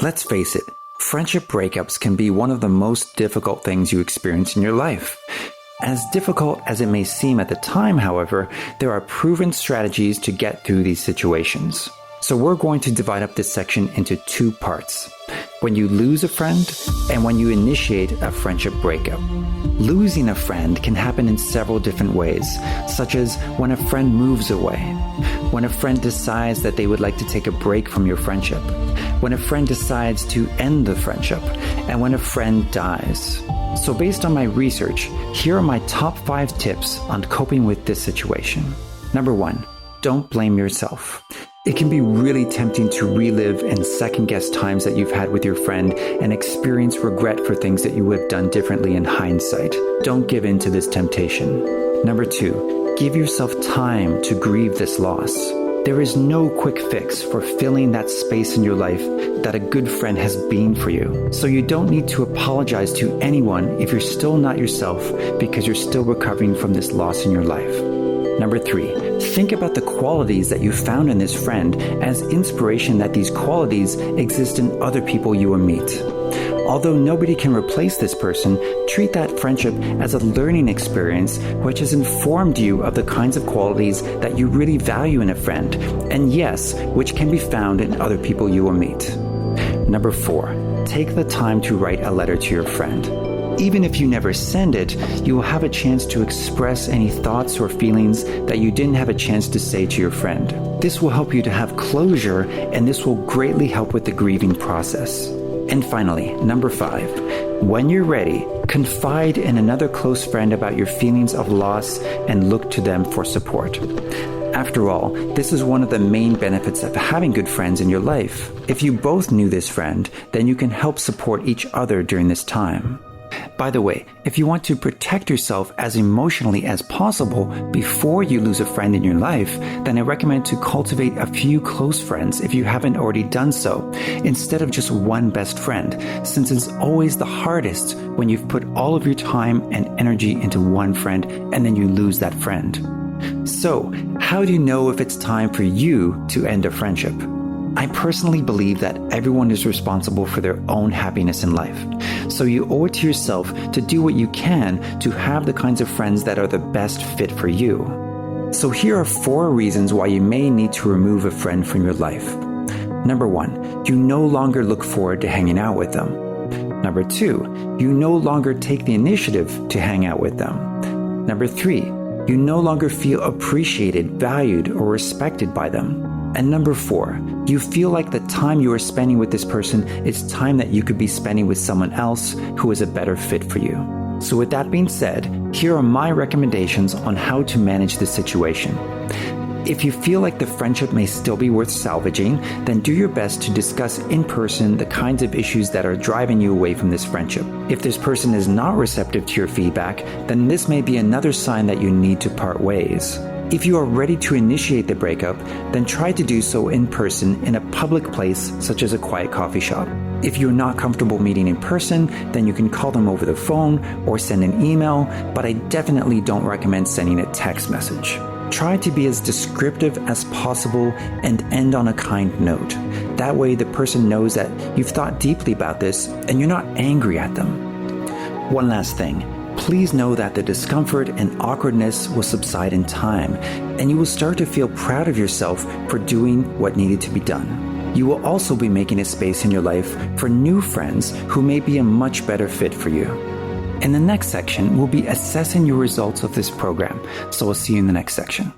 Let's face it, friendship breakups can be one of the most difficult things you experience in your life. As difficult as it may seem at the time, however, there are proven strategies to get through these situations. So we're going to divide up this section into two parts: when you lose a friend and when you initiate a friendship breakup. Losing a friend can happen in several different ways, such as when a friend moves away, when a friend decides that they would like to take a break from your friendship, when a friend decides to end the friendship, and when a friend dies. So based on my research, here are my top 5 tips on coping with this situation. Number 1, don't blame yourself. It can be really tempting to relive and second-guess times that you've had with your friend and experience regret for things that you would have done differently in hindsight. Don't give in to this temptation. Number 2, give yourself time to grieve this loss. There is no quick fix for filling that space in your life that a good friend has been for you. So you don't need to apologize to anyone if you're still not yourself because you're still recovering from this loss in your life. Number 3, think about the qualities that you found in this friend as inspiration that these qualities exist in other people you will meet. Although nobody can replace this person, treat that friendship as a learning experience which has informed you of the kinds of qualities that you really value in a friend, and yes, which can be found in other people you will meet. Number 4, take the time to write a letter to your friend. Even if you never send it, you will have a chance to express any thoughts or feelings that you didn't have a chance to say to your friend. This will help you to have closure, and this will greatly help with the grieving process. And finally, number 5, when you're ready, confide in another close friend about your feelings of loss and look to them for support. After all, this is one of the main benefits of having good friends in your life. If you both knew this friend, then you can help support each other during this time. By the way, if you want to protect yourself as emotionally as possible before you lose a friend in your life, then I recommend to cultivate a few close friends if you haven't already done so, instead of just one best friend, since it's always the hardest when you've put all of your time and energy into one friend and then you lose that friend. So, how do you know if it's time for you to end a friendship? I personally believe that everyone is responsible for their own happiness in life. So you owe it to yourself to do what you can to have the kinds of friends that are the best fit for you. So here are 4 reasons why you may need to remove a friend from your life. Number 1, you no longer look forward to hanging out with them. Number 2, you no longer take the initiative to hang out with them. Number 3, you no longer feel appreciated, valued, or respected by them. And number 4, you feel like the time you are spending with this person is time that you could be spending with someone else who is a better fit for you. So with that being said, here are my recommendations on how to manage this situation. If you feel like the friendship may still be worth salvaging, then do your best to discuss in person the kinds of issues that are driving you away from this friendship. If this person is not receptive to your feedback, then this may be another sign that you need to part ways. If you are ready to initiate the breakup, then try to do so in person in a public place such as a quiet coffee shop. If you're not comfortable meeting in person, then you can call them over the phone or send an email, but I definitely don't recommend sending a text message. Try to be as descriptive as possible and end on a kind note. That way the person knows that you've thought deeply about this and you're not angry at them. One last thing. Please know that the discomfort and awkwardness will subside in time, and you will start to feel proud of yourself for doing what needed to be done. You will also be making a space in your life for new friends who may be a much better fit for you. In the next section, we'll be assessing your results of this program, so I'll see you in the next section.